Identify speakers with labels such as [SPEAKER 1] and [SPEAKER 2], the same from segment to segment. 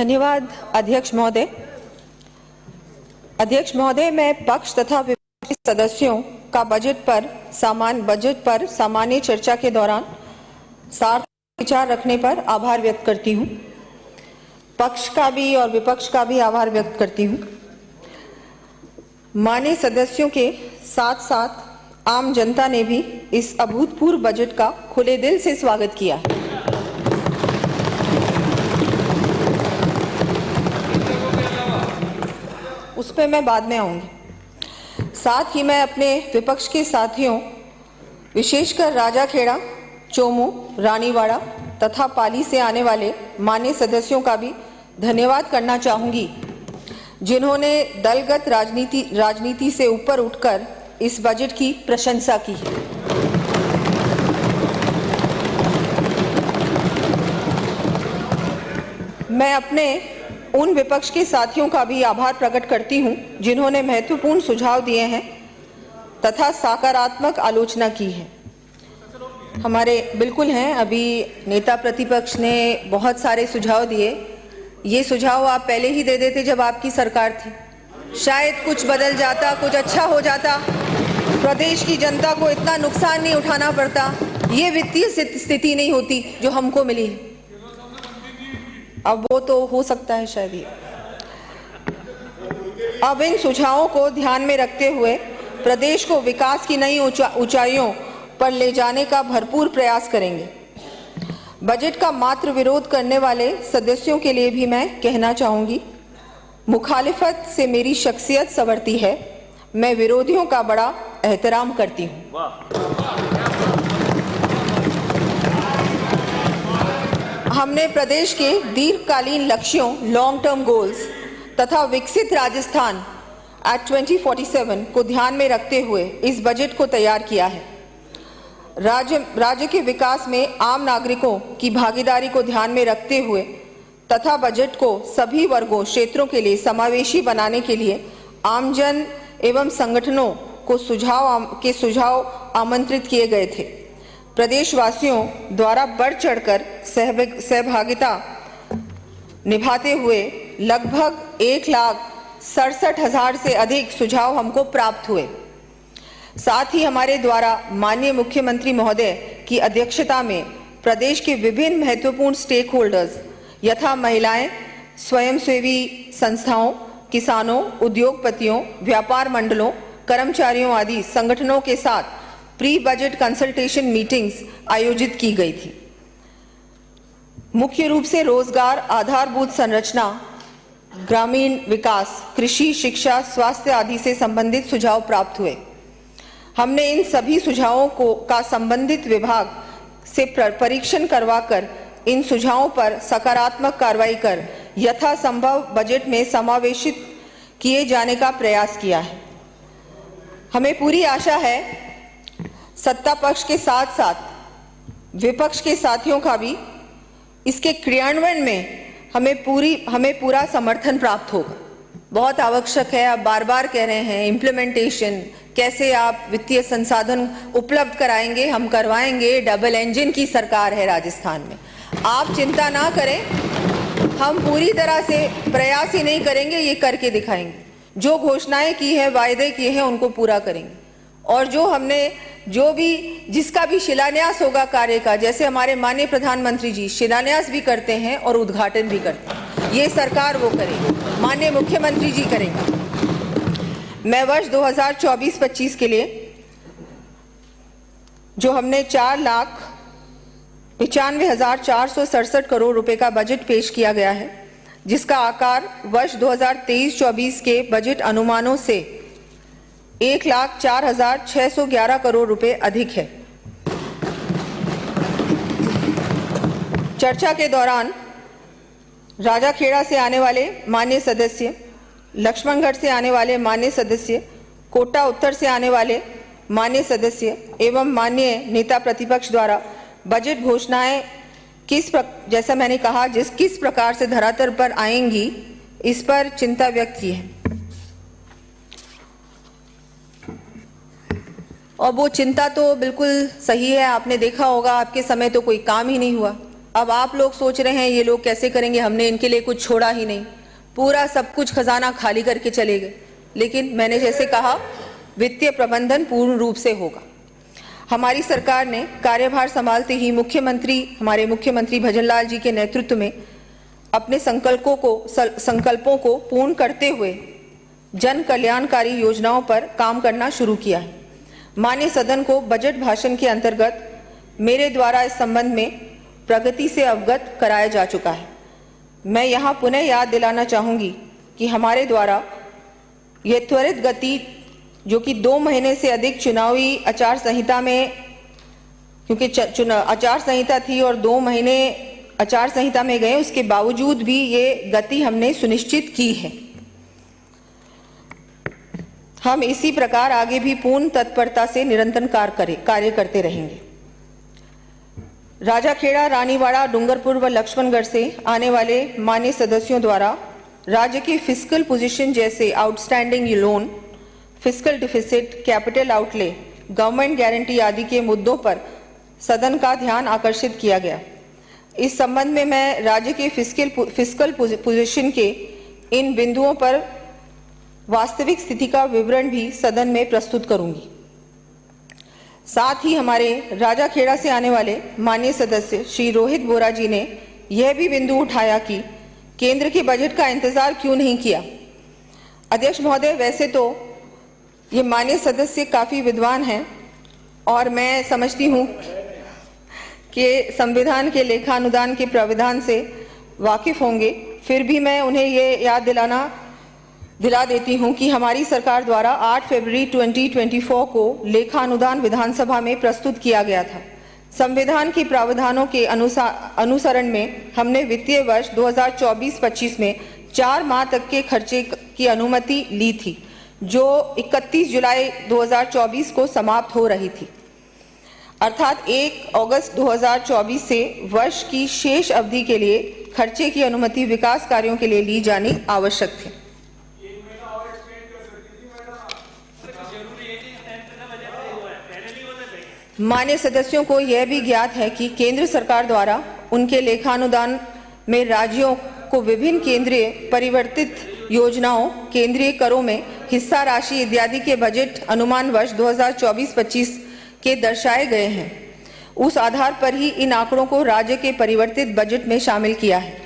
[SPEAKER 1] धन्यवाद अध्यक्ष महोदय। मैं पक्ष तथा विपक्ष के सदस्यों का बजट पर सामान्य चर्चा के दौरान सार्थक विचार रखने पर आभार व्यक्त करती हूं। पक्ष का भी और विपक्ष का भी आभार व्यक्त करती हूं। माननीय सदस्यों के साथ साथ आम जनता ने भी इस अभूतपूर्व बजट का खुले दिल से स्वागत किया है। उस पर मैं बाद में आऊंगी। साथ ही मैं अपने विपक्ष के साथियों, विशेषकर राजाखेड़ा, चोमू, रानीवाड़ा तथा पाली से आने वाले माननीय सदस्यों का भी धन्यवाद करना चाहूंगी, जिन्होंने दलगत राजनीति से ऊपर उठकर इस बजट की प्रशंसा की है। मैं अपने उन विपक्ष के साथियों का भी आभार प्रकट करती हूं, जिन्होंने महत्वपूर्ण सुझाव दिए हैं तथा सकारात्मक आलोचना की है। हमारे बिल्कुल हैं, अभी नेता प्रतिपक्ष ने बहुत सारे सुझाव दिए। ये सुझाव आप पहले ही दे देते जब आपकी सरकार थी, शायद कुछ बदल जाता, कुछ अच्छा हो जाता, प्रदेश की जनता को इतना नुकसान नहीं उठाना पड़ता, ये वित्तीय स्थिति नहीं होती जो हमको मिली है। अब वो तो हो सकता है शायद ही। अब इन सुझावों को ध्यान में रखते हुए प्रदेश को विकास की नई ऊंचाइयों पर ले जाने का भरपूर प्रयास करेंगे। बजट का मात्र विरोध करने वाले सदस्यों के लिए भी मैं कहना चाहूंगी, मुखालिफत से मेरी शख्सियत संवरती है, मैं विरोधियों का बड़ा एहतराम करती हूं। हमने प्रदेश के दीर्घकालीन लक्ष्यों, लॉन्ग टर्म गोल्स तथा विकसित राजस्थान एट 2047 को ध्यान में रखते हुए इस बजट को तैयार किया है। राज्य के विकास में आम नागरिकों की भागीदारी को ध्यान में रखते हुए तथा बजट को सभी वर्गों, क्षेत्रों के लिए समावेशी बनाने के लिए आमजन एवं संगठनों को सुझाव आमंत्रित किए गए थे। प्रदेशवासियों द्वारा बढ़ चढ़कर सहभागिता निभाते हुए लगभग 1,67,000 से अधिक सुझाव हमको प्राप्त हुए। साथ ही हमारे द्वारा माननीय मुख्यमंत्री महोदय की अध्यक्षता में प्रदेश के विभिन्न महत्वपूर्ण स्टेक होल्डर्स यथा महिलाएं, स्वयंसेवी संस्थाओं, किसानों, उद्योगपतियों, व्यापार मंडलों, कर्मचारियों आदि संगठनों के साथ प्री बजट कंसल्टेशन मीटिंग्स आयोजित की गई थी। मुख्य रूप से रोजगार, आधारभूत संरचना, ग्रामीण विकास, कृषि, शिक्षा, स्वास्थ्य आदि से संबंधित सुझाव प्राप्त हुए। हमने इन सभी सुझावों का संबंधित विभाग से परीक्षण करवाकर इन सुझावों पर सकारात्मक कार्रवाई कर यथासंभव बजट में समावेशित किए जाने का प्रयास किया है। हमें पूरी आशा है सत्ता पक्ष के साथ साथ विपक्ष के साथियों का भी इसके क्रियान्वयन में हमें पूरा समर्थन प्राप्त होगा। बहुत आवश्यक है, आप बार बार कह रहे हैं इम्प्लीमेंटेशन, कैसे आप वित्तीय संसाधन उपलब्ध कराएंगे, हम करवाएंगे। डबल इंजन की सरकार है राजस्थान में, आप चिंता ना करें, हम पूरी तरह से प्रयास ही नहीं करेंगे, ये करके दिखाएंगे। जो घोषणाएं की है, वायदे किए हैं, उनको पूरा करेंगे। और जिसका भी शिलान्यास होगा कार्य का, जैसे हमारे माननीय प्रधानमंत्री जी शिलान्यास भी करते हैं और उद्घाटन भी करते हैं, ये सरकार वो करेगी, माननीय मुख्यमंत्री जी करेंगे। मैं वर्ष 2024-25 के लिए जो हमने 4,95,467 करोड़ रुपए का बजट पेश किया गया है, जिसका आकार वर्ष 2023-24 के बजट अनुमानों से 1,04,611 करोड़ रुपए अधिक है। चर्चा के दौरान राजाखेड़ा से आने वाले माननीय सदस्य, लक्ष्मणगढ़ से आने वाले माननीय सदस्य, कोटा उत्तर से आने वाले माननीय सदस्य एवं माननीय नेता प्रतिपक्ष द्वारा बजट घोषणाएं जैसा मैंने कहा किस प्रकार से धरातल पर आएंगी, इस पर चिंता व्यक्त की है। और वो चिंता तो बिल्कुल सही है। आपने देखा होगा आपके समय तो कोई काम ही नहीं हुआ, अब आप लोग सोच रहे हैं ये लोग कैसे करेंगे, हमने इनके लिए कुछ छोड़ा ही नहीं, पूरा सब कुछ खजाना खाली करके चले गए। लेकिन मैंने जैसे कहा, वित्तीय प्रबंधन पूर्ण रूप से होगा। हमारी सरकार ने कार्यभार संभालते ही हमारे मुख्यमंत्री भजनलाल जी के नेतृत्व में अपने संकल्पों को पूर्ण करते हुए जन कल्याणकारी योजनाओं पर काम करना शुरू किया है। माननीय सदन को बजट भाषण के अंतर्गत मेरे द्वारा इस संबंध में प्रगति से अवगत कराया जा चुका है। मैं यहाँ पुनः याद दिलाना चाहूँगी कि हमारे द्वारा ये त्वरित गति, जो कि 2 महीने से अधिक चुनावी आचार संहिता में, क्योंकि आचार संहिता थी और 2 महीने आचार संहिता में गए, उसके बावजूद भी ये गति हमने सुनिश्चित की है। हम इसी प्रकार आगे भी पूर्ण तत्परता से निरंतर कार्य करते रहेंगे। राजाखेड़ा, रानीवाड़ा, डूंगरपुर व लक्ष्मणगढ़ से आने वाले मान्य सदस्यों द्वारा राज्य की फिस्कल पोजीशन जैसे outstanding loan, fiscal deficit, capital outlay, government guarantee आदि के मुद्दों पर सदन का ध्यान आकर्षित किया गया। इस संबंध में मैं राज्य के फिस्कल पोजीशन के इन बिंदुओं पर वास्तविक स्थिति का विवरण भी सदन में प्रस्तुत करूंगी। साथ ही हमारे राजाखेड़ा से आने वाले माननीय सदस्य श्री रोहित बोरा जी ने यह भी बिंदु उठाया कि केंद्र के बजट का इंतजार क्यों नहीं किया। अध्यक्ष महोदय, वैसे तो ये माननीय सदस्य काफ़ी विद्वान हैं और मैं समझती हूँ कि संविधान के लेखानुदान के प्राविधान से वाकिफ होंगे, फिर भी मैं उन्हें ये याद दिला देती हूँ कि हमारी सरकार द्वारा 8 फरवरी 2024 को लेखानुदान विधानसभा में प्रस्तुत किया गया था। संविधान के प्रावधानों के अनुसरण में हमने वित्तीय वर्ष 2024-25 में 4 माह तक के खर्चे की अनुमति ली थी, जो 31 जुलाई 2024 को समाप्त हो रही थी। अर्थात 1 अगस्त 2024 से वर्ष की शेष अवधि के लिए खर्चे की अनुमति विकास कार्यों के लिए ली जानी आवश्यक थी। मान्य सदस्यों को यह भी ज्ञात है कि केंद्र सरकार द्वारा उनके लेखानुदान में राज्यों को विभिन्न केंद्रीय परिवर्तित योजनाओं, केंद्रीय करों में हिस्सा राशि इत्यादि के बजट अनुमान वर्ष 2024-25 के दर्शाए गए हैं। उस आधार पर ही इन आंकड़ों को राज्य के परिवर्तित बजट में शामिल किया है।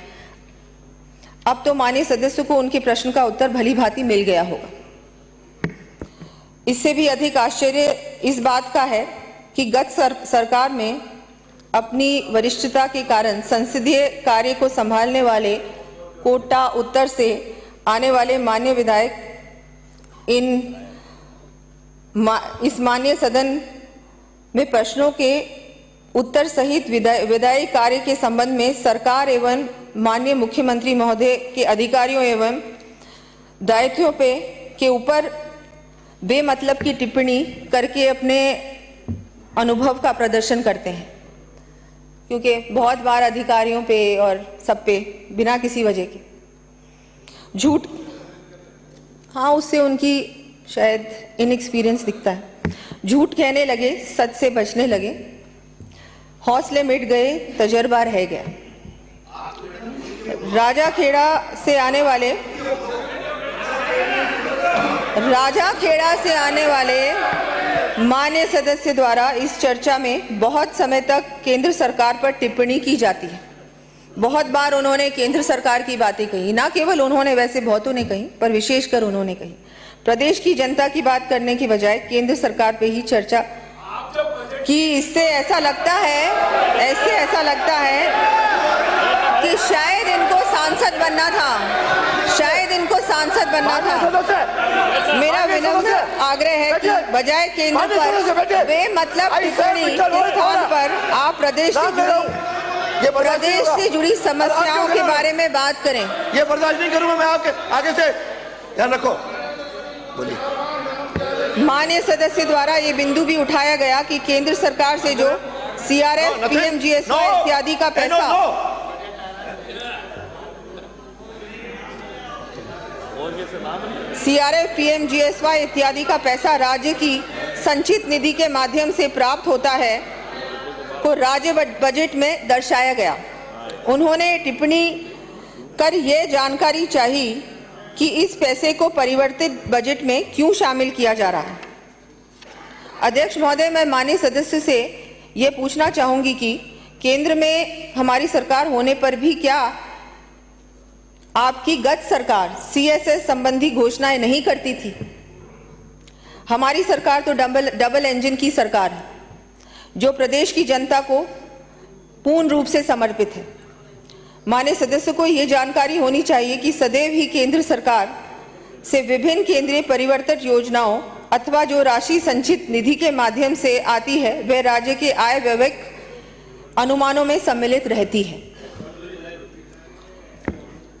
[SPEAKER 1] अब तो माननीय सदस्यों को उनके प्रश्न का उत्तर भली भांति मिल गया होगा। इससे भी अधिक आश्चर्य इस बात का है कि गत सरकार में अपनी वरिष्ठता के कारण संसदीय कार्य को संभालने वाले कोटा उत्तर से आने वाले मान्य विधायक इस मान्य सदन में प्रश्नों के उत्तर सहित विधायी कार्य के संबंध में सरकार एवं माननीय मुख्यमंत्री महोदय के अधिकारियों एवं दायित्वों के ऊपर बेमतलब की टिप्पणी करके अपने अनुभव का प्रदर्शन करते हैं, क्योंकि बहुत बार अधिकारियों पे और सब पे बिना किसी वजह के झूठ, हाँ, उससे उनकी शायद इनएक्सपीरियंस दिखता है। झूठ कहने लगे, सच से बचने लगे, हौसले मिट गए, तजर्बा रह गया। राजाखेड़ा से आने वाले मान्य सदस्य द्वारा इस चर्चा में बहुत समय तक केंद्र सरकार पर टिप्पणी की जाती है। बहुत बार उन्होंने केंद्र सरकार की बातें कही, ना केवल उन्होंने, वैसे बहुतों ने कही, पर विशेषकर उन्होंने कही। प्रदेश की जनता की बात करने की बजाय केंद्र सरकार पे ही चर्चा की। इससे ऐसा लगता है कि शायद इनको सांसद बनना था। मेरा विनम्र आग्रह है कि बजाय केंद्र पर बेमतलब टिप्पणी के स्थान पर आप प्रदेश से जुड़ी समस्याओं के बारे में बात करें।
[SPEAKER 2] ये बर्दाश्त नहीं करूंगा मैं। आपके आगे से ध्यान रखो। बोलिए।
[SPEAKER 1] माननीय सदस्य द्वारा ये बिंदु भी उठाया गया कि केंद्र सरकार से जो CRF, PMGSY इत्यादि का पैसा CRF, PMGSY इत्यादि का पैसा राज्य की संचित निधि के माध्यम से प्राप्त होता है को राज्य बजट में दर्शाया गया। उन्होंने टिप्पणी कर ये जानकारी चाही कि इस पैसे को परिवर्तित बजट में क्यों शामिल किया जा रहा है। अध्यक्ष महोदय, मैं माननीय सदस्य से ये पूछना चाहूंगी कि केंद्र में हमारी सरकार होने पर भी क्या आपकी गत सरकार सीएसएस संबंधी घोषणाएं नहीं करती थी? हमारी सरकार तो डबल इंजन की सरकार है जो प्रदेश की जनता को पूर्ण रूप से समर्पित है। माननीय सदस्य को यह जानकारी होनी चाहिए कि सदैव ही केंद्र सरकार से विभिन्न केंद्रीय परिवर्तित योजनाओं अथवा जो राशि संचित निधि के माध्यम से आती है वह राज्य के आय व्यय अनुमानों में सम्मिलित रहती है।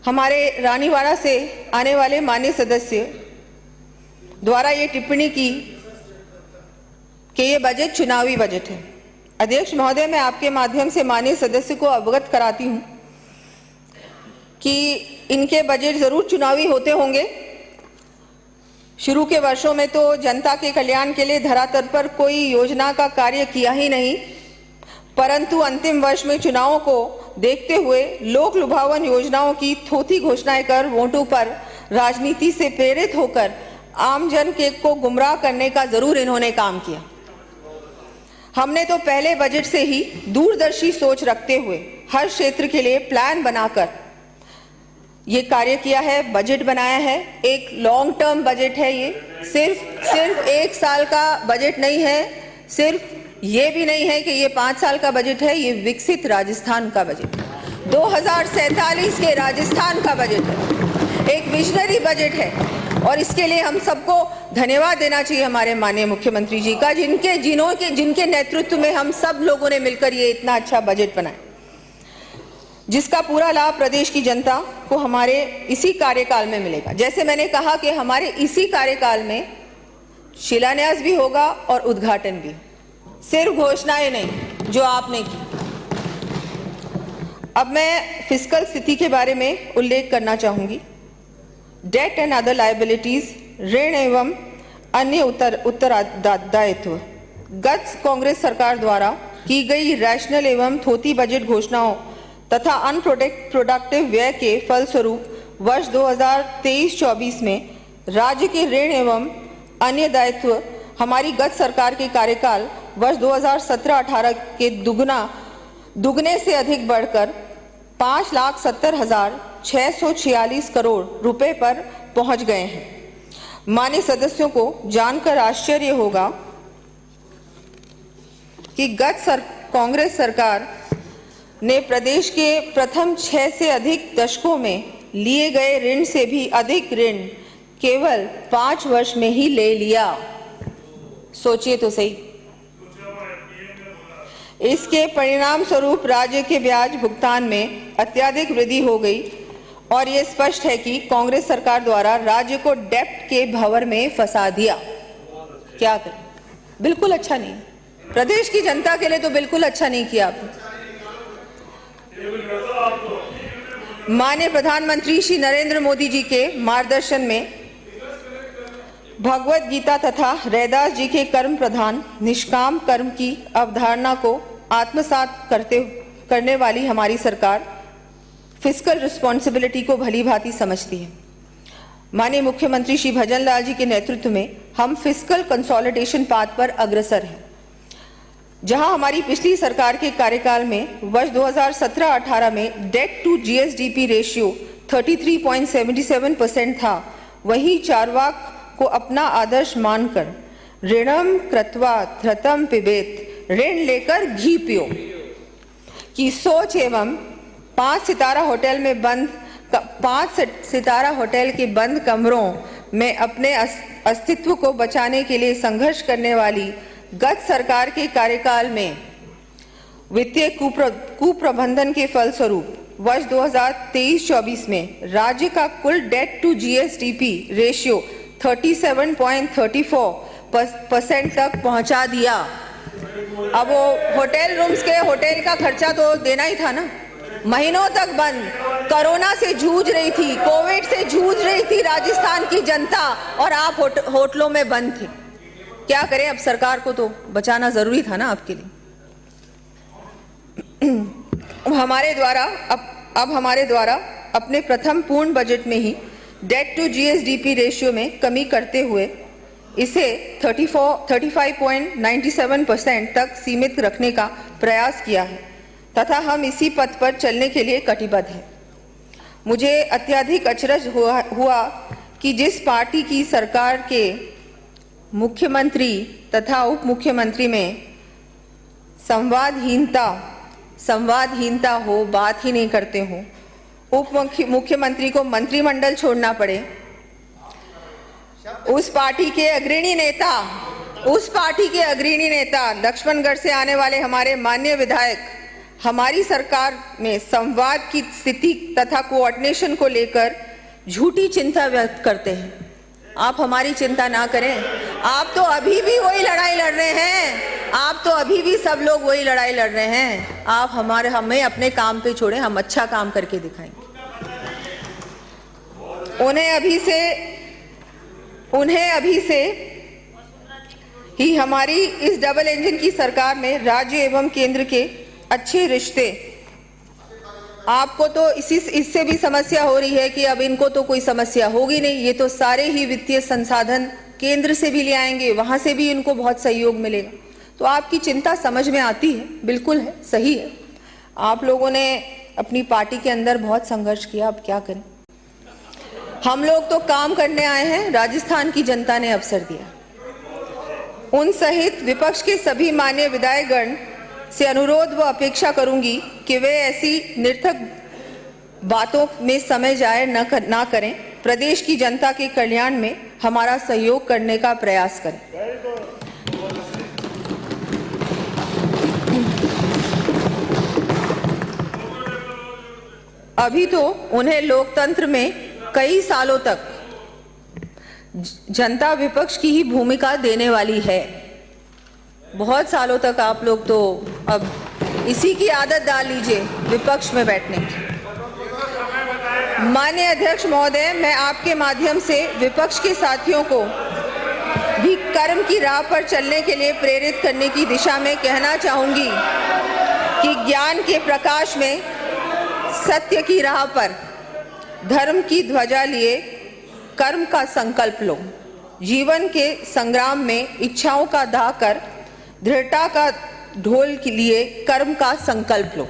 [SPEAKER 1] हमारे रानीवाड़ा से आने वाले माननीय सदस्य द्वारा ये टिप्पणी की कि ये बजट चुनावी बजट है। अध्यक्ष महोदय, मैं आपके माध्यम से माननीय सदस्य को अवगत कराती हूं कि इनके बजट जरूर चुनावी होते होंगे। शुरू के वर्षों में तो जनता के कल्याण के लिए धरातल पर कोई योजना का कार्य किया ही नहीं, परंतु अंतिम वर्ष में चुनावों को देखते हुए लोक लुभावन योजनाओं की थोथी घोषणाएं कर वोटों पर राजनीति से प्रेरित होकर आमजन के को गुमराह करने का जरूर इन्होंने काम किया। हमने तो पहले बजट से ही दूरदर्शी सोच रखते हुए हर क्षेत्र के लिए प्लान बनाकर ये कार्य किया है, बजट बनाया है। एक लॉन्ग टर्म बजट है, ये सिर्फ एक साल का बजट नहीं है, सिर्फ ये भी नहीं है कि ये 5 साल का बजट है, ये विकसित राजस्थान का बजट है, 2047 के राजस्थान का बजट है, एक विजनरी बजट है। और इसके लिए हम सबको धन्यवाद देना चाहिए हमारे माननीय मुख्यमंत्री जी का, जिनके नेतृत्व में हम सब लोगों ने मिलकर ये इतना अच्छा बजट बनाया, जिसका पूरा लाभ प्रदेश की जनता को हमारे इसी कार्यकाल में मिलेगा। जैसे मैंने कहा कि हमारे इसी कार्यकाल में शिलान्यास भी होगा और उद्घाटन भी, सिर्फ घोषणाएं नहीं जो आपने की। अब मैं फिस्कल स्थिति के बारे में उल्लेख करना चाहूंगी। डेट एंड अदर लायबिलिटीज, ऋण एवं अन्य उत्तरदायित्व। गत कांग्रेस सरकार द्वारा की गई रैशनल एवं थोथी बजट घोषणाओं तथा अनप्रोडक्टिव व्यय के फलस्वरूप वर्ष 2023-24 में राज्य के ऋण एवं अन्य दायित्व हमारी गत सरकार के कार्यकाल वर्ष 2017-18 के दुगने से अधिक बढ़कर 5,70,646 करोड़ रुपए पर पहुंच गए हैं। माननीय सदस्यों को जानकर आश्चर्य होगा कि कांग्रेस सरकार ने प्रदेश के प्रथम 6 से अधिक दशकों में लिए गए ऋण से भी अधिक ऋण केवल 5 वर्ष में ही ले लिया। सोचिए तो सही। इसके परिणाम स्वरूप राज्य के ब्याज भुगतान में अत्यधिक वृद्धि हो गई और ये स्पष्ट है कि कांग्रेस सरकार द्वारा राज्य को डेब्ट के भंवर में फंसा दिया। क्या करें, बिल्कुल अच्छा नहीं। प्रदेश की जनता के लिए तो बिल्कुल अच्छा नहीं किया आपने। माननीय प्रधानमंत्री श्री नरेंद्र मोदी जी के मार्गदर्शन में भगवत गीता तथा रैदास जी के कर्म प्रधान निष्काम कर्म की अवधारणा को आत्मसात करने वाली हमारी सरकार फिस्कल रिस्पॉन्सिबिलिटी को भली भांति समझती है। माननीय मुख्यमंत्री श्री भजन लाल जी के नेतृत्व में हम फिस्कल कंसोलिडेशन पाथ पर अग्रसर हैं। जहां हमारी पिछली सरकार के कार्यकाल में वर्ष 2017-18 में डेट टू जीएसडीपी रेशियो 33.77% था, वहीं चारवाक को अपना आदर्श मानकर ऋणम कृत्वा धृतम पिबेत, ऋण लेकर घी पियो की सोच एवं 5 सितारा होटल के बंद कमरों में अपने अस्तित्व को बचाने के लिए संघर्ष करने वाली गत सरकार के कार्यकाल में वित्तीय कुप्रबंधन के फलस्वरूप वर्ष 2023-24 में राज्य का कुल डेट टू जीएसडीपी रेशियो 37.34% तक पहुंचा दिया। अब वो होटल रूम्स के होटल का खर्चा तो देना ही था ना। महीनों तक बंद, कोरोना से जूझ रही थी, कोविड से जूझ रही थी राजस्थान की जनता और आप होटलों में बंद थे। क्या करें, अब सरकार को तो बचाना जरूरी था ना आपके लिए। हमारे द्वारा अपने प्रथम पूर्ण बजट में ही डेट टू जीएसडीपी रेशियो में कमी करते हुए इसे 35.97% तक सीमित रखने का प्रयास किया है तथा हम इसी पथ पर चलने के लिए कटिबद्ध हैं। मुझे अत्यधिक अचरज हुआ कि जिस पार्टी की सरकार के मुख्यमंत्री तथा उप मुख्यमंत्री में संवादहीनता हो, बात ही नहीं करते हो, उप मुख्यमंत्री को मंत्रिमंडल छोड़ना पड़े, उस पार्टी के अग्रणी नेता लक्ष्मणगढ़ से आने वाले हमारे माननीय विधायक हमारी सरकार में संवाद की स्थिति तथा कोऑर्डिनेशन को लेकर झूठी चिंता व्यक्त करते हैं। आप हमारी चिंता ना करें, आप तो अभी भी वही लड़ाई लड़ रहे हैं, सब लोग वही लड़ाई लड़ रहे हैं। आप हमें अपने काम पे छोड़ें, हम अच्छा काम करके दिखाएंगे। उन्हें अभी से ही हमारी इस डबल इंजन की सरकार में राज्य एवं केंद्र के अच्छे रिश्ते, आपको तो इससे भी समस्या हो रही है कि अब इनको तो कोई समस्या होगी नहीं, ये तो सारे ही वित्तीय संसाधन केंद्र से भी ले आएंगे, वहां से भी इनको बहुत सहयोग मिलेगा। तो आपकी चिंता समझ में आती है, बिल्कुल है, सही है। आप लोगों ने अपनी पार्टी के अंदर बहुत संघर्ष किया, अब क्या करें। हम लोग तो काम करने आए हैं, राजस्थान की जनता ने अवसर दिया। उन सहित विपक्ष के सभी माननीय विधायकगण से अनुरोध व अपेक्षा करूंगी कि वे ऐसी निर्थक बातों में समय जाया न करें, प्रदेश की जनता के कल्याण में हमारा सहयोग करने का प्रयास करें। अभी तो उन्हें लोकतंत्र में कई सालों तक जनता विपक्ष की ही भूमिका देने वाली है। बहुत सालों तक आप लोग तो अब इसी की आदत डाल लीजिए, विपक्ष में बैठने की। माननीय अध्यक्ष महोदय, मैं आपके माध्यम से विपक्ष के साथियों को भी कर्म की राह पर चलने के लिए प्रेरित करने की दिशा में कहना चाहूंगी कि ज्ञान के प्रकाश में सत्य की राह पर धर्म की ध्वजा लिए कर्म का संकल्प लो। जीवन के संग्राम में इच्छाओं का दाह कर दृढ़ता का ढोल के लिए कर्म का संकल्प लो।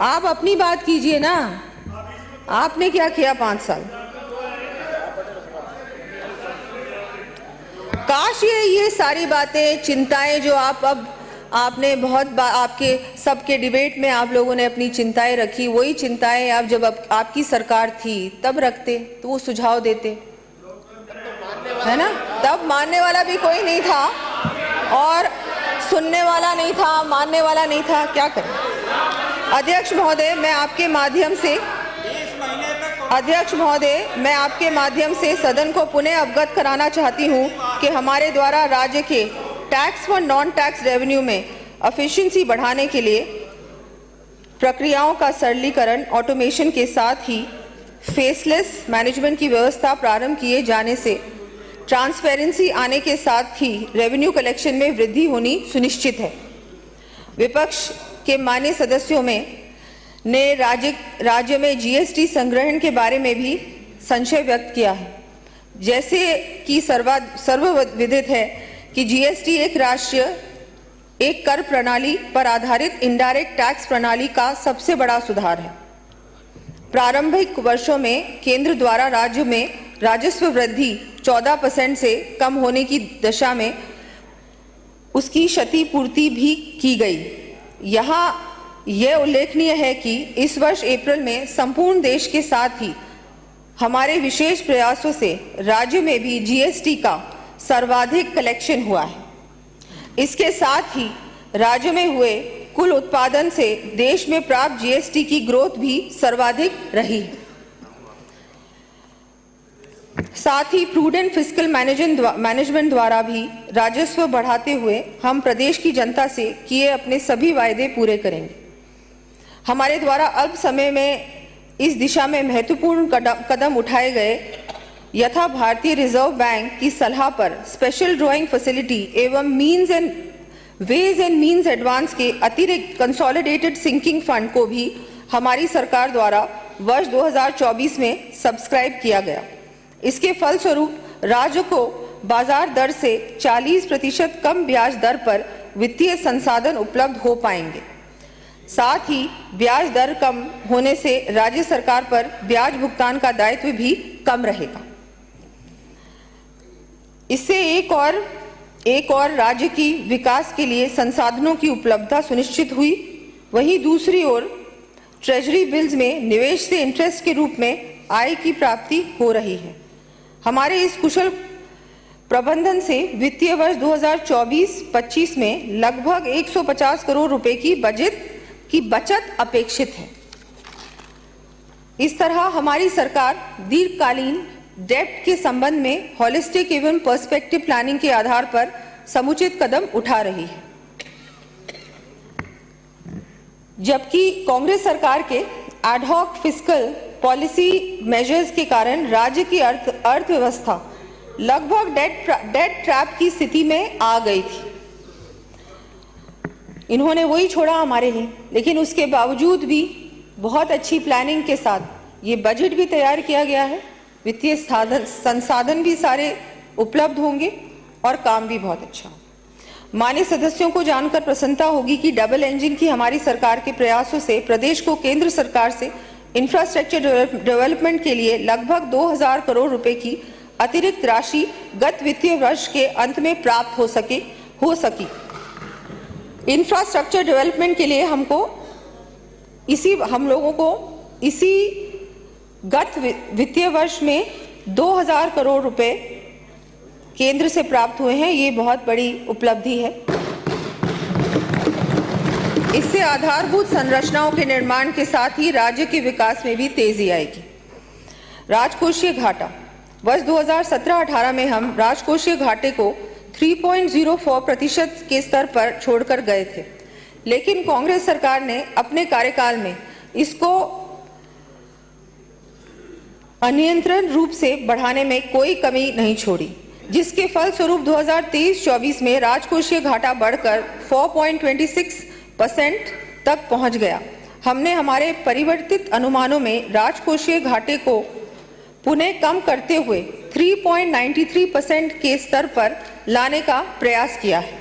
[SPEAKER 1] आप अपनी बात कीजिए ना, आपने क्या किया 5 साल। काश ये सारी बातें, चिंताएं जो आपने आपके सबके डिबेट में आप लोगों ने अपनी चिंताएं रखी, वही चिंताएं आप जब आपकी सरकार थी तब रखते तो वो सुझाव देते, है ना। तब मानने वाला भी कोई नहीं था और सुनने वाला नहीं था, मानने वाला नहीं था, क्या करें। अध्यक्ष महोदय, मैं आपके माध्यम से सदन को पुनः अवगत कराना चाहती हूं कि हमारे द्वारा राज्य के टैक्स व नॉन टैक्स रेवेन्यू में एफिशिएंसी बढ़ाने के लिए प्रक्रियाओं का सरलीकरण, ऑटोमेशन के साथ ही फेसलेस मैनेजमेंट की व्यवस्था प्रारंभ किए जाने से ट्रांसपेरेंसी आने के साथ ही रेवेन्यू कलेक्शन में वृद्धि होनी सुनिश्चित है। विपक्ष के माननीय सदस्यों ने राज्य में जीएसटी संग्रहण के बारे में भी संशय व्यक्त किया है। जैसे कि सर्वविदित है कि जीएसटी एक कर प्रणाली पर आधारित इनडायरेक्ट टैक्स प्रणाली का सबसे बड़ा सुधार है। प्रारंभिक वर्षों में केंद्र द्वारा राज्य में राजस्व वृद्धि 14% से कम होने की दशा में उसकी क्षतिपूर्ति भी की गई। यहाँ यह उल्लेखनीय है कि इस वर्ष अप्रैल में संपूर्ण देश के साथ ही हमारे विशेष प्रयासों से राज्य में भी जीएसटी का सर्वाधिक कलेक्शन हुआ है। इसके साथ ही राज्य में हुए कुल उत्पादन से देश में प्राप्त जीएसटी की ग्रोथ भी सर्वाधिक रही है। साथ ही प्रूडेंट फिस्कल मैनेजमेंट द्वारा भी राजस्व बढ़ाते हुए हम प्रदेश की जनता से किए अपने सभी वायदे पूरे करेंगे। हमारे द्वारा अल्प समय में इस दिशा में महत्वपूर्ण कदम उठाए गए। यथा भारतीय रिजर्व बैंक की सलाह पर स्पेशल ड्राइंग फैसिलिटी एवं वेज एंड मीन्स एडवांस के अतिरिक्त कंसोलिडेटेड सिंकिंग फंड को भी हमारी सरकार द्वारा वर्ष 2024 में सब्सक्राइब किया गया। इसके फलस्वरूप राज्य को बाजार दर से 40% कम ब्याज दर पर वित्तीय संसाधन उपलब्ध हो पाएंगे। साथ ही ब्याज दर कम होने से राज्य सरकार पर ब्याज भुगतान का दायित्व भी कम रहेगा। इससे एक और राज्य की विकास के लिए संसाधनों की उपलब्धता सुनिश्चित हुई। वहीं दूसरी ओर ट्रेजरी बिल्स में निवेश से इंटरेस्ट के रूप में आय की प्राप्ति हो रही है। हमारे इस कुशल प्रबंधन से वित्तीय वर्ष 2024-25 में लगभग 150 करोड़ रुपए की बचत अपेक्षित है। इस तरह हमारी सरकार दीर्घकालीन डेब्ट के संबंध में हॉलिस्टिक एवं पर्सपेक्टिव प्लानिंग के आधार पर समुचित कदम उठा रही है। जबकि कांग्रेस सरकार के एडहॉक फिस्कल पॉलिसी मेजर्स के कारण राज्य की अर्थव्यवस्था लगभग डेट ट्रैप की स्थिति में आ गई थी। इन्होंने वही छोड़ा हमारे लिए, लेकिन उसके बावजूद भी बहुत अच्छी प्लानिंग के साथ ये बजट भी तैयार किया गया है। वित्तीय संसाधन भी सारे उपलब्ध होंगे और काम भी बहुत अच्छा होगा। मान्य सदस्यों को जानकर प्रसन्नता होगी कि डबल इंजन की हमारी सरकार के प्रयासों से प्रदेश को केंद्र सरकार से इंफ्रास्ट्रक्चर डेवलपमेंट के लिए लगभग 2000 करोड़ रुपए की अतिरिक्त राशि गत वित्तीय वर्ष के अंत में प्राप्त हो सकी। इंफ्रास्ट्रक्चर डेवलपमेंट के लिए हम लोगों को इसी गत वित्तीय वर्ष में 2000 करोड़ रुपए केंद्र से प्राप्त हुए हैं। ये बहुत बड़ी उपलब्धि है। इससे आधारभूत संरचनाओं के निर्माण के साथ ही राज्य के विकास में भी तेजी आएगी। राजकोषीय घाटा वर्ष 2017-18 में हम राजकोषीय घाटे को 3.04% के स्तर पर छोड़कर गए थे, लेकिन कांग्रेस सरकार ने अपने कार्यकाल में इसको अनियंत्रित रूप से बढ़ाने में कोई कमी नहीं छोड़ी, जिसके फलस्वरूप 2023-24 में राजकोषीय घाटा बढ़कर 4.26% तक पहुंच गया। हमने हमारे परिवर्तित अनुमानों में राजकोषीय घाटे को पुनः कम करते हुए 3.93% के स्तर पर लाने का प्रयास किया है।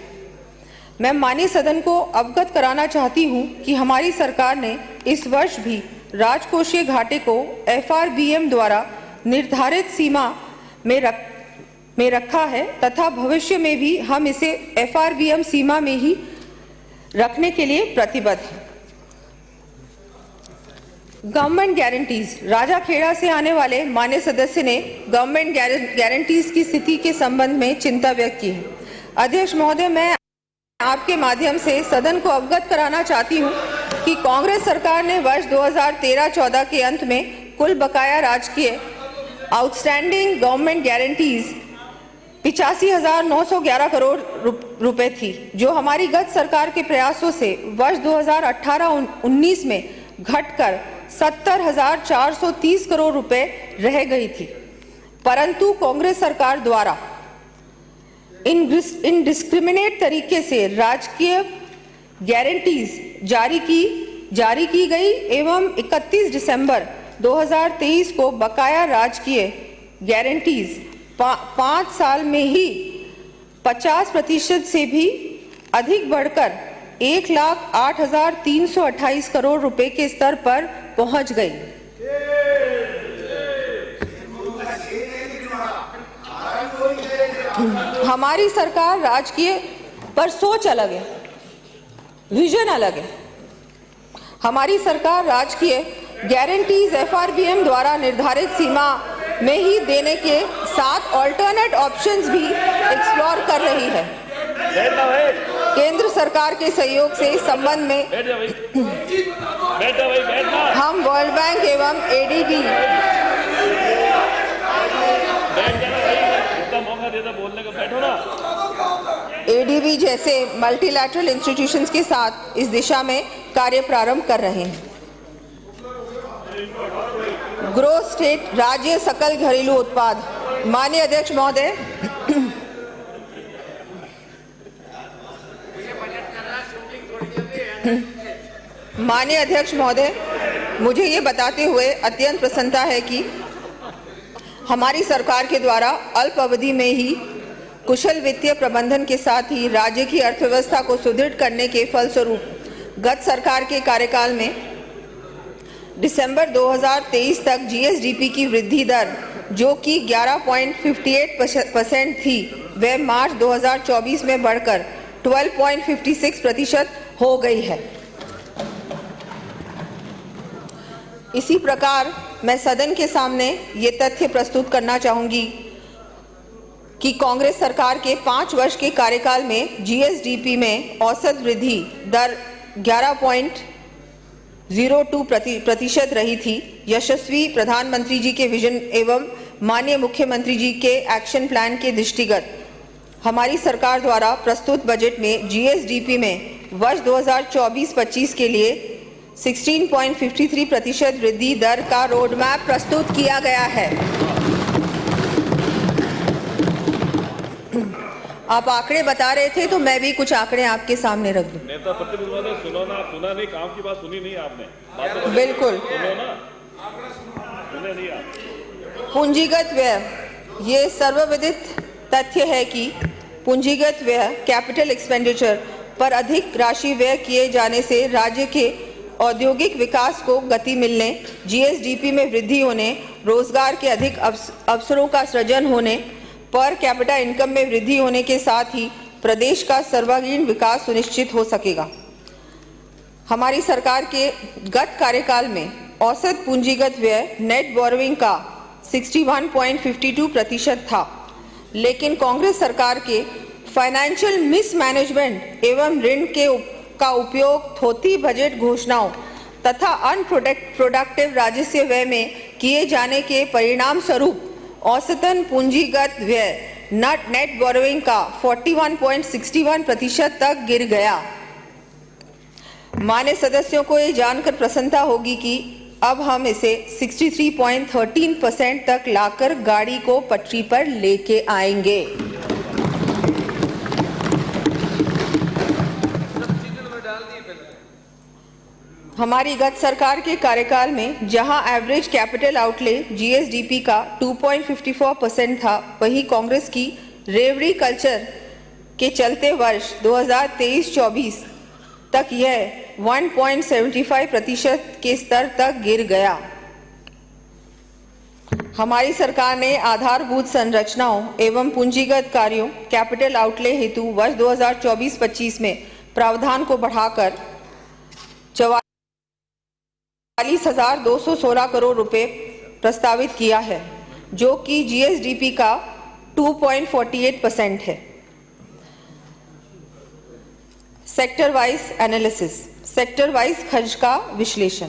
[SPEAKER 1] मैं माननीय सदन को अवगत कराना चाहती हूं कि हमारी सरकार ने इस वर्ष भी राजकोषीय घाटे को FRBM द्वारा निर्धारित सीमा में रखा है तथा भविष्य में भी हम इसे FRBM सीमा में ही रखने के लिए प्रतिबद्ध हैं। गवर्नमेंट गारंटीज राजाखेड़ा से आने वाले मान्य सदस्य ने गवर्नमेंट गारंटीज की स्थिति के संबंध में चिंता व्यक्त की है। अध्यक्ष महोदय, मैं आपके माध्यम से सदन को अवगत कराना चाहती हूं कि कांग्रेस सरकार ने वर्ष 2013-14 के अंत में कुल बकाया राजकीय आउटस्टैंडिंग गवर्नमेंट गारंटीज 85,911 करोड़ रुपए थी, जो हमारी गत सरकार के प्रयासों से वर्ष 2018-19 में घटकर 70,430 करोड़ रुपए रह गई थी। परंतु कांग्रेस सरकार द्वारा इनडिस्क्रिमिनेट तरीके से राजकीय गारंटीज जारी की गई एवं 31 दिसंबर 2023 को बकाया राजकीय गारंटीज 5 साल में ही 50% से भी अधिक बढ़कर 1,08,328 करोड़ रुपए के स्तर पर पहुंच गई। हमारी सरकार राजकीय पर सोच अलग है, विजन अलग है। हमारी सरकार राजकीय गारंटीज FRBM द्वारा निर्धारित सीमा में ही देने के साथ ऑल्टरनेट ऑप्शंस भी एक्सप्लोर कर रही है। केंद्र सरकार के सहयोग से इस संबंध में हम वर्ल्ड बैंक एवं ADB जैसे मल्टीलैटरल इंस्टीट्यूशंस के साथ इस दिशा में कार्य प्रारंभ कर रहे हैं। ग्रोथ स्टेट राज्य सकल घरेलू उत्पाद माननीय अध्यक्ष महोदय, माननीय अध्यक्ष महोदय, मुझे ये बताते हुए अत्यंत प्रसन्नता है कि हमारी सरकार के द्वारा अल्प अवधि में ही कुशल वित्तीय प्रबंधन के साथ ही राज्य की अर्थव्यवस्था को सुदृढ़ करने के फलस्वरूप गत सरकार के कार्यकाल में दिसंबर 2023 तक जीएसडीपी की वृद्धि दर जो कि 11.58% थी, वह मार्च 2024 में बढ़कर 12.56% हो गई है। इसी प्रकार मैं सदन के सामने ये तथ्य प्रस्तुत करना चाहूंगी कि कांग्रेस सरकार के 5 वर्ष के कार्यकाल में जीएसडीपी में औसत वृद्धि दर 11.02% रही थी। यशस्वी प्रधानमंत्री जी के विजन एवं माननीय मुख्यमंत्री जी के एक्शन प्लान के दृष्टिगत हमारी सरकार द्वारा प्रस्तुत बजट में जीएसडीपी में वर्ष 2024-25 के लिए 16.53% वृद्धि दर का रोडमैप प्रस्तुत किया गया है। आप आंकड़े बता रहे थे तो मैं भी कुछ आंकड़े आपके सामने रख दूं।
[SPEAKER 3] नेता प्रतिपक्ष महोदय, सुनो ना, सुना नहीं, काम की बात सुनी नहीं आपने।
[SPEAKER 1] बिल्कुल
[SPEAKER 3] सुनो ना, सुने नहीं आप।
[SPEAKER 1] पूंजीगत व्यय, ये सर्वविदित तथ्य है कि पूंजीगत व्यय कैपिटल एक्सपेंडिचर पर अधिक राशि व्यय किए जाने से राज्य के औद्योगिक विकास को गति मिलने, जीएसडीपी में वृद्धि होने, रोजगार के अधिक अवसरों का सृजन होने, पर कैपिटा इनकम में वृद्धि होने के साथ ही प्रदेश का सर्वांगीण विकास सुनिश्चित हो सकेगा। हमारी सरकार के गत कार्यकाल में औसत पूंजीगत व्यय नेट बोरोइंग का 61.52% था, लेकिन कांग्रेस सरकार के फाइनेंशियल मिसमैनेजमेंट एवं ऋण का उपयोग थोथी बजट घोषणाओं तथा अनप्रोडक्टिव राजस्व व्यय में किए जाने के परिणाम स्वरूप औसतन पूंजीगत व्यय नेट बोरोइंग का 41.61% तक गिर गया। मान्य सदस्यों को ये जानकर प्रसन्नता होगी कि अब हम इसे 63.13% तक लाकर गाड़ी को पटरी पर लेके आएंगे। हमारी गत सरकार के कार्यकाल में जहां एवरेज कैपिटल आउटले जीएसडीपी का 2.54% था, वहीं कांग्रेस की रेवड़ी कल्चर के चलते वर्ष 2023-24 तक यह 1.75% के स्तर तक गिर गया। हमारी सरकार ने आधारभूत संरचनाओं एवं पूंजीगत कार्यों कैपिटल आउटले हेतु वर्ष 2024-25 में प्रावधान को बढ़ाकर 44,216 करोड़ रुपए प्रस्तावित किया है, जो कि जीएसडीपी का 2.48% है। Sector wise analysis, sector wise खर्च का विश्लेषण।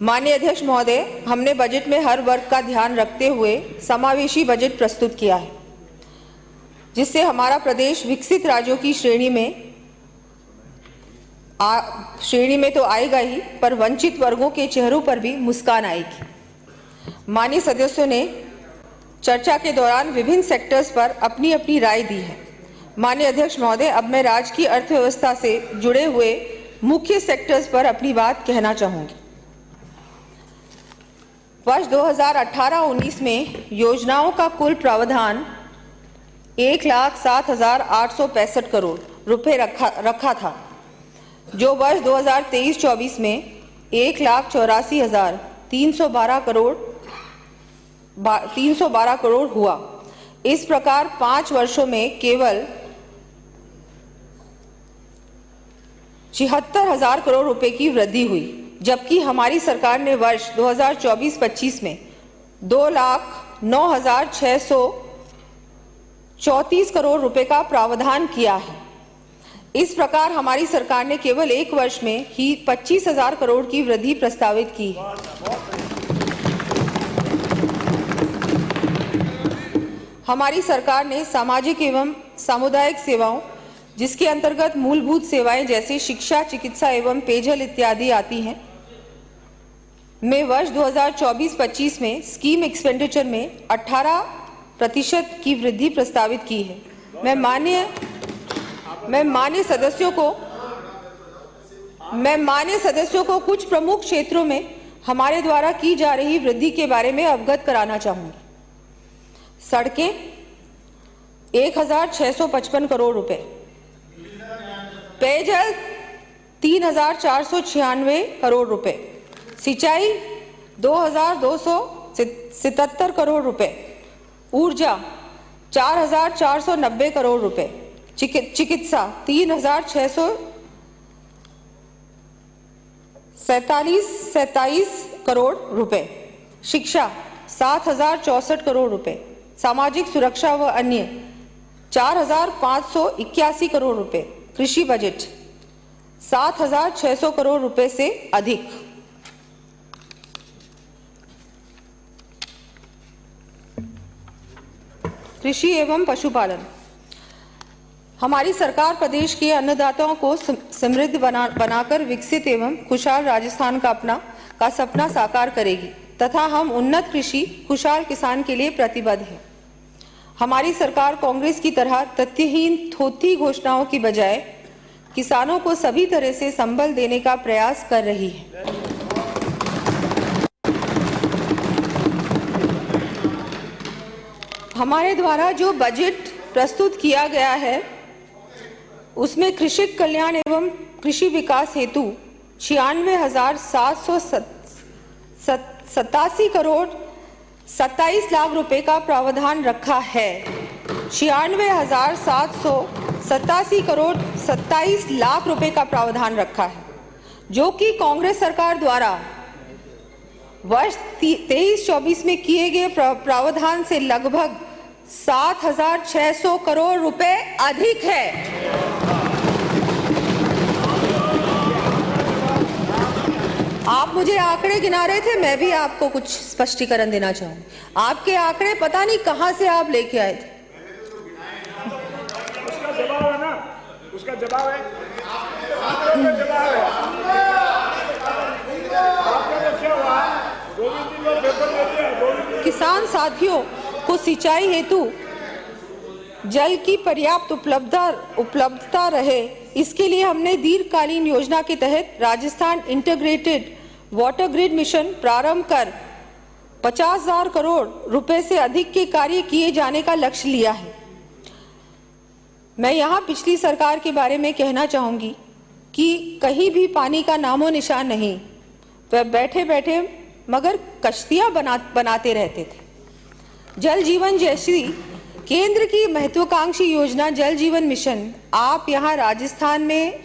[SPEAKER 1] माननीय अध्यक्ष महोदय, हमने बजट में हर वर्ग का ध्यान रखते हुए समावेशी बजट प्रस्तुत किया है, जिससे हमारा प्रदेश विकसित राज्यों की श्रेणी में तो आएगा ही, पर वंचित वर्गों के चेहरों पर भी मुस्कान आएगी। माननीय सदस्यों ने चर्चा के दौरान विभिन्न सेक्टर्स पर अपनी अपनी राय दी है। माननीय अध्यक्ष महोदय, अब मैं राज्य की अर्थव्यवस्था से जुड़े हुए मुख्य सेक्टर्स पर अपनी बात कहना चाहूंगी। वर्ष 2018-19 में योजनाओं का कुल प्रावधान 1,07,865 करोड़ रुपए रखा था, जो वर्ष 2023-24 में 1,84,312 करोड़ हुआ। इस प्रकार 5 वर्षों में केवल 76,000 करोड़ रुपए की वृद्धि हुई, जबकि हमारी सरकार ने वर्ष 2024-25 में 2,09,634 करोड़ रुपए का प्रावधान किया है। इस प्रकार हमारी सरकार ने केवल 1 वर्ष में ही 25,000 करोड़ की वृद्धि प्रस्तावित की है। हमारी सरकार ने सामाजिक एवं सामुदायिक सेवाओं, जिसके अंतर्गत मूलभूत सेवाएं जैसे शिक्षा, चिकित्सा एवं पेयजल इत्यादि आती हैं, में वर्ष 2024-25 में स्कीम एक्सपेंडिचर में प्रतिशत की वृद्धि प्रस्तावित की है। मैं माननीय सदस्यों को कुछ प्रमुख क्षेत्रों में हमारे द्वारा की जा रही वृद्धि के बारे में अवगत कराना चाहूंगी। सड़कें 1655 करोड़ रुपए, पेयजल 3496 करोड़ रुपए, सिंचाई 2277 करोड़ रुपए, ऊर्जा 4490 करोड़ रुपए, चिकित्सा 3647 करोड़ रुपए, शिक्षा 7064 करोड़ रुपए, सामाजिक सुरक्षा व अन्य 4581 करोड़ रुपए, कृषि बजट 7600 करोड़ रुपए से अधिक। कृषि एवं पशुपालन। हमारी सरकार प्रदेश के अन्नदाताओं को समृद्ध बनाकर विकसित एवं खुशहाल राजस्थान का सपना साकार करेगी तथा हम उन्नत कृषि खुशहाल किसान के लिए प्रतिबद्ध हैं। हमारी सरकार कांग्रेस की तरह तथ्यहीन थोथी घोषणाओं की बजाय किसानों को सभी तरह से संबल देने का प्रयास कर रही है। हमारे द्वारा जो बजट प्रस्तुत किया गया है उसमें कृषक कल्याण एवं कृषि विकास हेतु 96,787 करोड़ 27 लाख रुपए का प्रावधान रखा है। 96,787 करोड़ 27 लाख रुपए का प्रावधान रखा है, जो कि कांग्रेस सरकार द्वारा वर्ष 23-24 में किए गए प्रावधान से लगभग 7,600 करोड़ रुपए अधिक है। आप मुझे आंकड़े गिना रहे थे, मैं भी आपको कुछ स्पष्टीकरण देना चाहूंगी। आपके आंकड़े पता नहीं कहां से आप लेके आए थे।
[SPEAKER 3] उसका जवाब है ना, उसका जवाब है,
[SPEAKER 1] किसान साथियों को सिंचाई हेतु जल की पर्याप्त उपलब्धता रहे, इसके लिए हमने दीर्घकालीन योजना के तहत Rajasthan integrated water grid mission प्रारंभ कर 50,000 करोड़ रुपए से अधिक के कार्य किए जाने का लक्ष्य लिया है। मैं यहाँ पिछली सरकार के बारे में कहना चाहूंगी कि कहीं भी पानी का नामो निशान नहीं, वह बैठे बैठे मगर कश्तियां बनाते रहते थे। जल जीवन जैसी केंद्र की महत्वाकांक्षी योजना जल जीवन मिशन, आप यहाँ राजस्थान में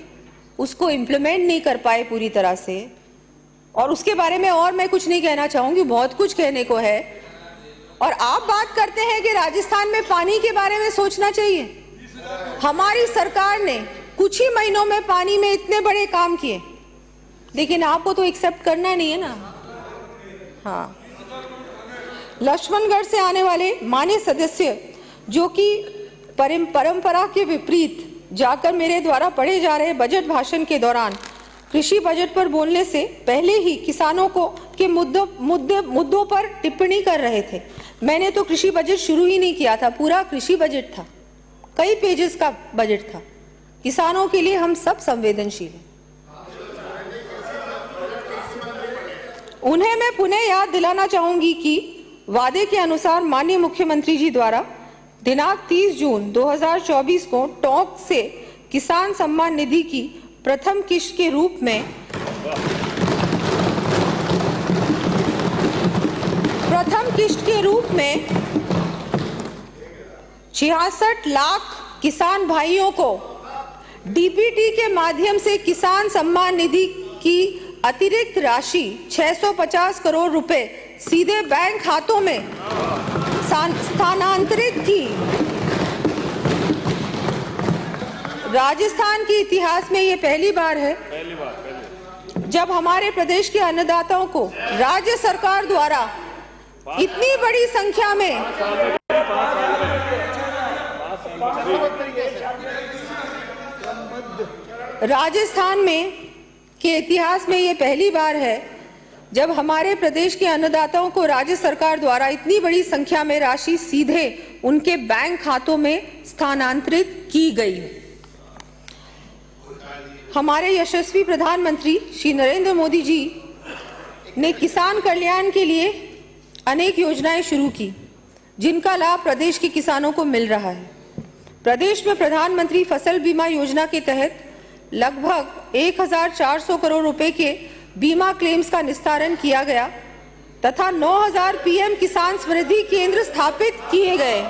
[SPEAKER 1] उसको इम्प्लीमेंट नहीं कर पाए पूरी तरह से, और उसके बारे में और मैं कुछ नहीं कहना चाहूंगी, बहुत कुछ कहने को है। और आप बात करते हैं कि राजस्थान में पानी के बारे में सोचना चाहिए। हमारी सरकार ने कुछ ही महीनों में पानी में इतने बड़े काम किए, लेकिन आपको तो एक्सेप्ट करना नहीं है ना। हाँ, लक्ष्मणगढ़ से आने वाले माननीय सदस्य जो कि परंपरा के विपरीत जाकर मेरे द्वारा पढ़े जा रहे बजट भाषण के दौरान कृषि बजट पर बोलने से पहले ही किसानों को के मुद्दों पर टिप्पणी कर रहे थे। मैंने तो कृषि बजट शुरू ही नहीं किया था, पूरा कृषि बजट था, कई पेजेस का बजट था। किसानों के लिए हम सब संवेदनशील हैं। उन्हें मैं पुनः याद दिलाना चाहूंगी कि वादे के अनुसार माननीय मुख्यमंत्री जी द्वारा दिनांक 30 जून 2024 को टोंक से किसान सम्मान निधि की प्रथम किश्त के रूप में 66 लाख किसान भाइयों को डीबीटी के माध्यम से किसान सम्मान निधि की अतिरिक्त राशि 650 करोड़ रुपए सीधे बैंक खातों में स्थानांतरित की। राजस्थान के इतिहास में ये पहली बार है जब हमारे प्रदेश के अन्नदाताओं को राज्य सरकार द्वारा इतनी बड़ी संख्या में राजस्थान में के इतिहास में ये पहली बार है जब हमारे प्रदेश के अन्नदाताओं को राज्य सरकार द्वारा इतनी बड़ी संख्या में राशि सीधे उनके बैंक खातों में स्थानांतरित की गई। हमारे यशस्वी प्रधानमंत्री श्री नरेंद्र मोदी जी ने किसान कल्याण के लिए अनेक योजनाएं शुरू की, जिनका लाभ प्रदेश के किसानों को मिल रहा है। प्रदेश में प्रधानमंत्री फसल बीमा योजना के तहत लगभग 1400 करोड़ रुपए के बीमा क्लेम्स का निस्तारण किया गया तथा 9000 पीएम किसान समृद्धि केंद्र स्थापित किए गए।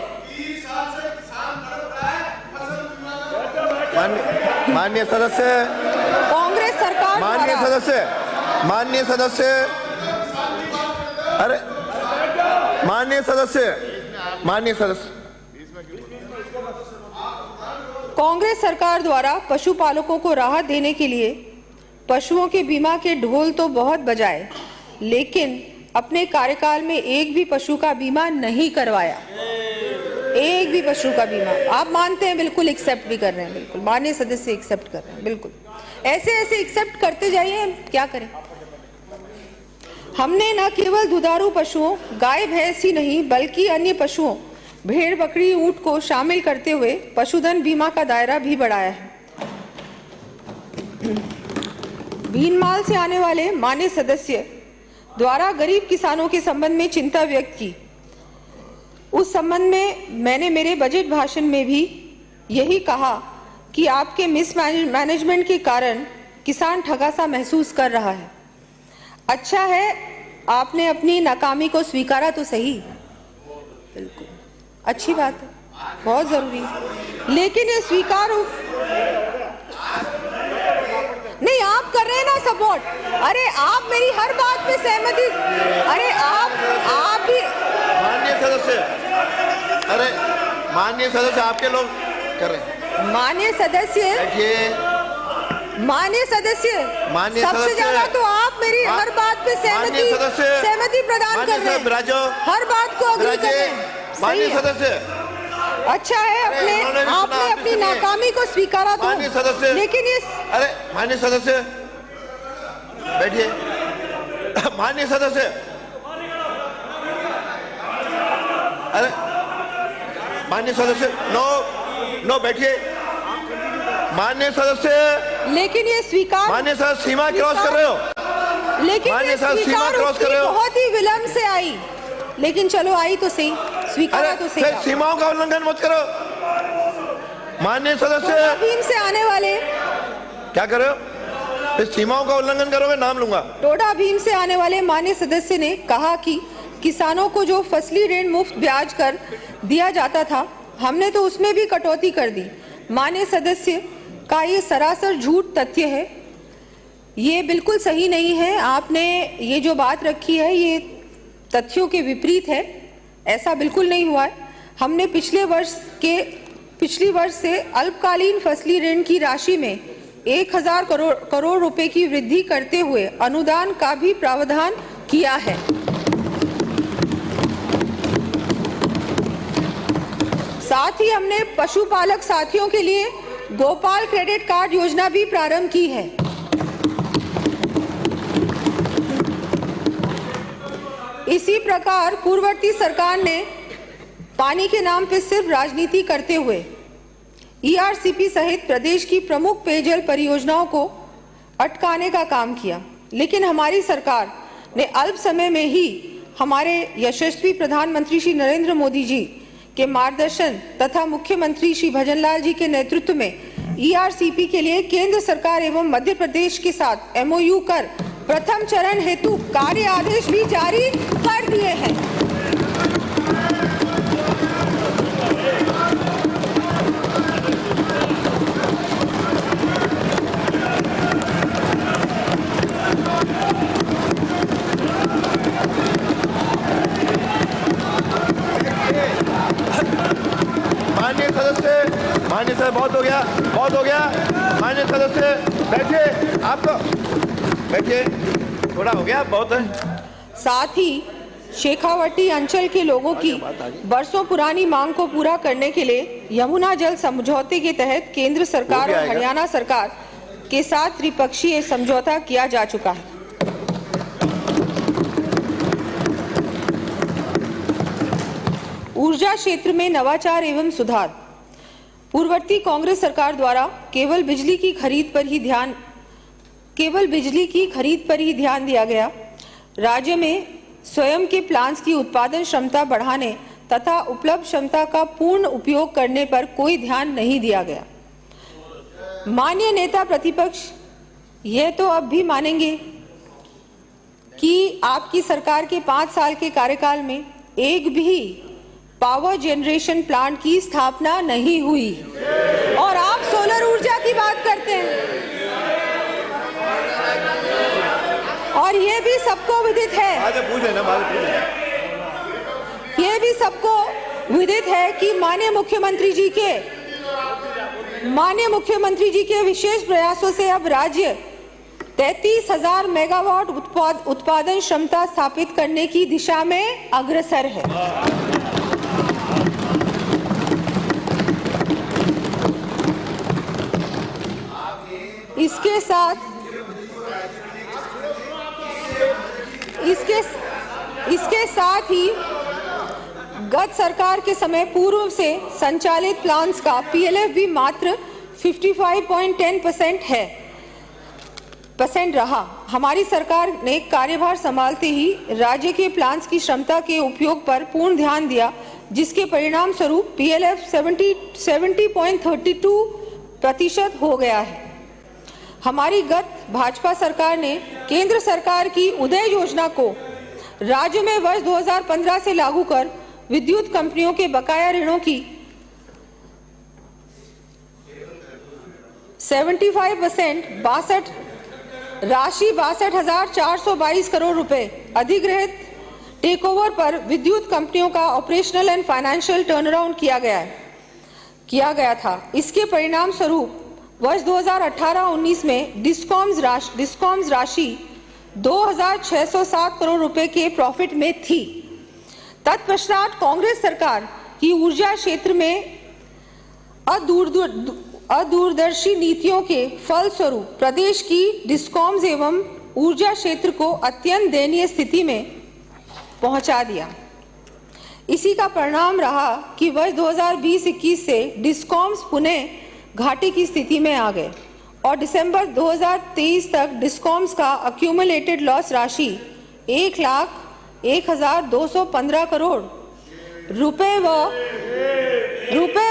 [SPEAKER 2] माननीय सदस्य,
[SPEAKER 1] कांग्रेस सरकार
[SPEAKER 2] माननीय
[SPEAKER 1] द्वारा
[SPEAKER 2] सदस्य, माननीय सदस्य, अरे माननीय सदस्य, माननीय सदस्य,
[SPEAKER 1] कांग्रेस सरकार द्वारा पशुपालकों को राहत देने के लिए पशुओं के बीमा के ढोल तो बहुत बजाए, लेकिन अपने कार्यकाल में एक भी पशु का बीमा नहीं करवाया। एक भी पशु का बीमा आप मानते हैं, बिल्कुल एक्सेप्ट भी कर रहे हैं, बिल्कुल माननीय सदस्य एक्सेप्ट कर रहे हैं, बिल्कुल ऐसे ऐसे एक्सेप्ट करते जाइए, हम क्या करें। हमने न केवल दुधारू पशुओं गाय भैंस ही नहीं बल्कि अन्य पशुओं भेड़ बकरी ऊंट को शामिल करते हुए पशुधन बीमा का दायरा भी बढ़ाया है। भीनमाल से आने वाले माननीय सदस्य द्वारा गरीब किसानों के संबंध में चिंता व्यक्त की। उस संबंध में मैंने मेरे बजट भाषण में भी यही कहा कि आपके मिसमैनेजमेंट के कारण किसान ठगा सा महसूस कर रहा है। अच्छा है आपने अपनी नाकामी को स्वीकारा तो सही, बिल्कुल अच्छी बात है, बहुत जरूरी है, लेकिन ये स्वीकार हो नहीं, आप कर रहे हैं ना सपोर्ट। अरे आप मेरी हर बात पे सहमति, अरे आप भी
[SPEAKER 2] माननीय सदस्य, अरे माननीय सदस्य आपके लोग कर रहे हैं।
[SPEAKER 1] माननीय सदस्य, माननीय सदस्य, सबसे ज्यादा तो आप मेरी हर बात पे सहमति प्रदान कर रहे हैं, हर बात को अग्री कर रहे हैं।
[SPEAKER 2] माननीय सदस्य,
[SPEAKER 1] अच्छा है आपने अपनी नाकामी को स्वीकारा तो,
[SPEAKER 2] माननीय सदस्य,
[SPEAKER 1] लेकिन ये
[SPEAKER 2] अरे माननीय सदस्य बैठिए, माननीय सदस्य, अरे माननीय सदस्य, नो बैठिए, माननीय सदस्य,
[SPEAKER 1] लेकिन ये स्वीकार,
[SPEAKER 2] माननीय सदस्य सीमा क्रॉस कर रहे हो,
[SPEAKER 1] लेकिन ये
[SPEAKER 2] सीमा क्रॉस कर रहे हो,
[SPEAKER 1] बहुत ही विलंब से आई, लेकिन चलो आई तो सही, स्वीकारा तो सही।
[SPEAKER 2] सीमाओं का उल्लंघन मत करो। माननीय सदस्य
[SPEAKER 1] भीम से आने वाले
[SPEAKER 2] क्या कर रहे हो, इस सीमाओं का उल्लंघन करोगे नाम लूंगा।
[SPEAKER 1] टोडा भीम से आने वाले माननीय सदस्य ने कहा कि किसानों को जो फसली ऋण मुफ्त ब्याज कर दिया जाता था, हमने तो उसमें भी कटौती कर दी। माननीय सदस्य का ये सरासर झूठ तथ्य है, ये बिल्कुल सही नहीं है। आपने ये जो बात रखी है ये तथ्यों के विपरीत है, ऐसा बिल्कुल नहीं हुआ है। हमने पिछले वर्ष से अल्पकालीन फसली ऋण की राशि में 1000 करोड़ रुपए की वृद्धि करते हुए अनुदान का भी प्रावधान किया है। साथ ही हमने पशुपालक साथियों के लिए गोपाल क्रेडिट कार्ड योजना भी प्रारंभ की है। इसी प्रकार पूर्ववर्ती सरकार ने पानी के नाम पर सिर्फ राजनीति करते हुए ईआरसीपी सहित प्रदेश की प्रमुख पेयजल परियोजनाओं को अटकाने का काम किया, लेकिन हमारी सरकार ने अल्प समय में ही हमारे यशस्वी प्रधानमंत्री श्री नरेंद्र मोदी जी के मार्गदर्शन तथा मुख्यमंत्री श्री भजनलाल जी के नेतृत्व में ईआरसीपी के लिए केंद्र सरकार एवं मध्य प्रदेश के साथ एमओयू कर प्रथम चरण हेतु कार्य आदेश भी जारी कर दिए हैं।
[SPEAKER 2] माननीय सदस्य बहुत हो गया, बहुत हो गया। माननीय सदस्य बैठिए, आप तो बैठिए, थोड़ा हो गया, बहुत है।
[SPEAKER 1] साथ ही शेखावटी अंचल के लोगों की बरसों पुरानी मांग को पूरा करने के लिए यमुना जल समझौते के तहत केंद्र सरकार और हरियाणा सरकार के साथ त्रिपक्षीय समझौता किया जा चुका है। ऊर्जा क्षेत्र में नवाचार एवं सुधार। पूर्ववर्ती कांग्रेस सरकार द्वारा केवल बिजली की खरीद पर ही ध्यान दिया गया। राज्य में स्वयं के प्लांट्स की उत्पादन क्षमता बढ़ाने तथा उपलब्ध क्षमता का पूर्ण उपयोग करने पर कोई ध्यान नहीं दिया गया। माननीय नेता प्रतिपक्ष यह तो अब भी मानेंगे कि आपकी सरकार के 5 साल के कार्यकाल में एक भी पावर जनरेशन प्लांट की स्थापना नहीं हुई और आप सोलर ऊर्जा की बात करते हैं। और ये भी सबको विदित है, ये भी सबको विदित है कि माननीय मुख्यमंत्री जी के विशेष प्रयासों से अब राज्य 33,000 मेगावाट उत्पादन क्षमता स्थापित करने की दिशा में अग्रसर है। इसके साथ ही गत सरकार के समय पूर्व से संचालित प्लांट्स का पीएलएफ भी मात्र 55.10% रहा। हमारी सरकार ने कार्यभार संभालते ही राज्य के प्लांट्स की क्षमता के उपयोग पर पूर्ण ध्यान दिया, जिसके परिणाम स्वरूप पीएलएफ 70.32% हो गया है। हमारी गत भाजपा सरकार ने केंद्र सरकार की उदय योजना को राज्य में वर्ष 2015 से लागू कर विद्युत कंपनियों के बकाया ऋणों की 75% राशि 62,422 करोड़ रुपए अधिग्रहित टेकओवर पर विद्युत कंपनियों का ऑपरेशनल एंड फाइनेंशियल टर्नअराउंड किया गया था। इसके परिणाम स्वरूप वर्ष 2018-19 में डिस्कॉम्स राशि 2,607 करोड़ रुपए के प्रॉफिट में थी। तत्पश्चात कांग्रेस सरकार की ऊर्जा क्षेत्र में अदूरदर्शी नीतियों के फलस्वरूप प्रदेश की डिस्कॉम्स एवं ऊर्जा क्षेत्र को अत्यंत दयनीय स्थिति में पहुंचा दिया। इसी का परिणाम रहा कि वर्ष 2020-21 से डिस्कॉम्स पुनः घाटे की स्थिति में आ गए और दिसंबर 2023 तक डिस्कॉम्स का अक्यूमुलेटेड लॉस राशि 1,01,215 करोड़ रुपए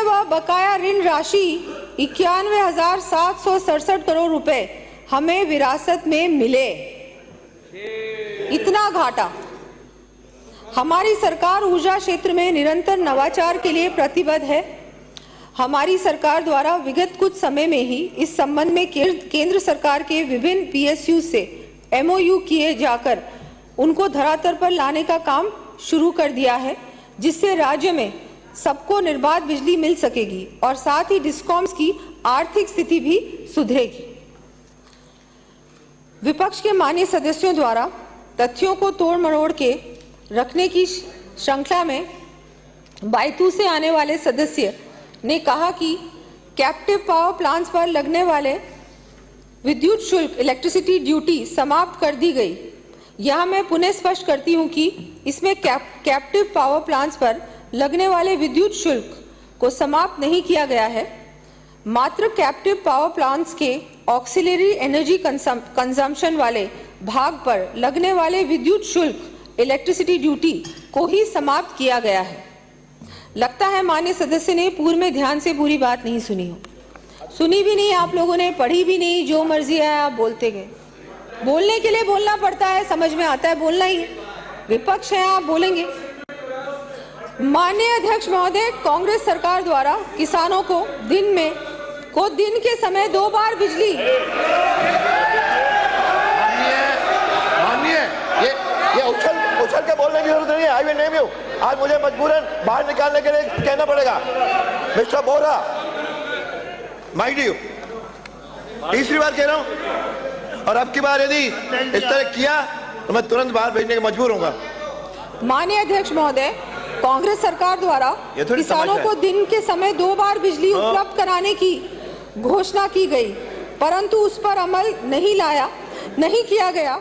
[SPEAKER 1] व बकाया ऋण राशि 91,767 करोड़ रुपए हमें विरासत में मिले। इतना घाटा। हमारी सरकार ऊर्जा क्षेत्र में निरंतर नवाचार के लिए प्रतिबद्ध है। हमारी सरकार द्वारा विगत कुछ समय में ही इस संबंध में केंद्र सरकार के विभिन्न पीएसयू से एमओयू किए जाकर उनको धरातल पर लाने का काम शुरू कर दिया है, जिससे राज्य में सबको निर्बाध बिजली मिल सकेगी और साथ ही डिस्कॉम्स की आर्थिक स्थिति भी सुधरेगी। विपक्ष के माननीय सदस्यों द्वारा तथ्यों को तोड़ मरोड़ के रखने की श्रृंखला में बायतू से आने वाले सदस्य ने कहा कि कैप्टिव पावर प्लांट्स पर लगने वाले विद्युत शुल्क इलेक्ट्रिसिटी ड्यूटी समाप्त कर दी गई। यह मैं पुनः स्पष्ट करती हूं कि इसमें कैप्टिव पावर प्लांट्स पर लगने वाले विद्युत शुल्क को समाप्त नहीं किया गया है। मात्र कैप्टिव पावर प्लांट्स के ऑक्सिलरी एनर्जी कंजम्पशन वाले भाग पर लगने वाले विद्युत शुल्क इलेक्ट्रिसिटी ड्यूटी को ही समाप्त किया गया है। लगता है माननीय सदस्य ने पूर्व में ध्यान से पूरी बात नहीं सुनी हो। सुनी भी नहीं आप लोगों ने, पढ़ी भी नहीं, जो मर्जी है आप बोलते गए। बोलने के लिए बोलना पड़ता है, समझ में आता है, बोलना ही है। विपक्ष है, आप बोलेंगे। माननीय अध्यक्ष महोदय, कांग्रेस सरकार द्वारा किसानों को दिन के समय 2 बार बिजली
[SPEAKER 2] ये उछल के बोलने की जरूरत नहीं है। I will name you. आज मुझे मजबूरन बाहर निकालने के लिए कहना पड़ेगा। मिस्टर बोरा, माइक यू, तीसरी बार कह रहा हूं, और अब की बार यदि इस तरह किया तो मैं तुरंत बाहर भेजने के मजबूर होऊंगा।
[SPEAKER 1] माननीय अध्यक्ष महोदय, कांग्रेस सरकार द्वारा किसानों को दिन के समय 2 बार बिजली उपलब्ध कराने की घोषणा की गई, परंतु उस पर अमल नहीं किया गया।